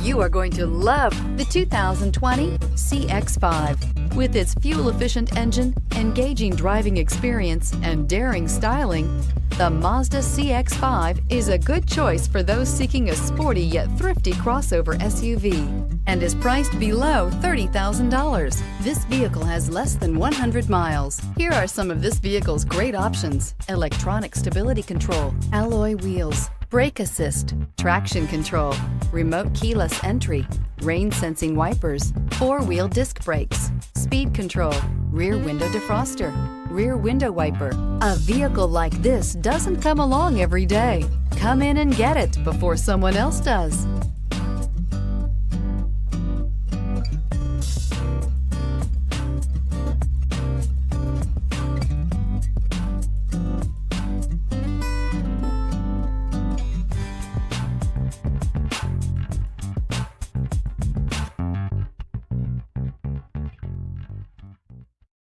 You are going to love the 2020 CX-5. With its fuel-efficient engine, engaging driving experience, and daring styling, the Mazda CX-5 is a good choice for those seeking a sporty yet thrifty crossover SUV and is priced below $30,000. This vehicle has less than 100 miles. Here are some of this vehicle's great options: electronic stability control, alloy wheels, brake assist, traction control, remote keyless entry, rain sensing wipers, four-wheel disc brakes, speed control, rear window defroster, rear window wiper. A vehicle like this doesn't come along every day. Come in and get it before someone else does.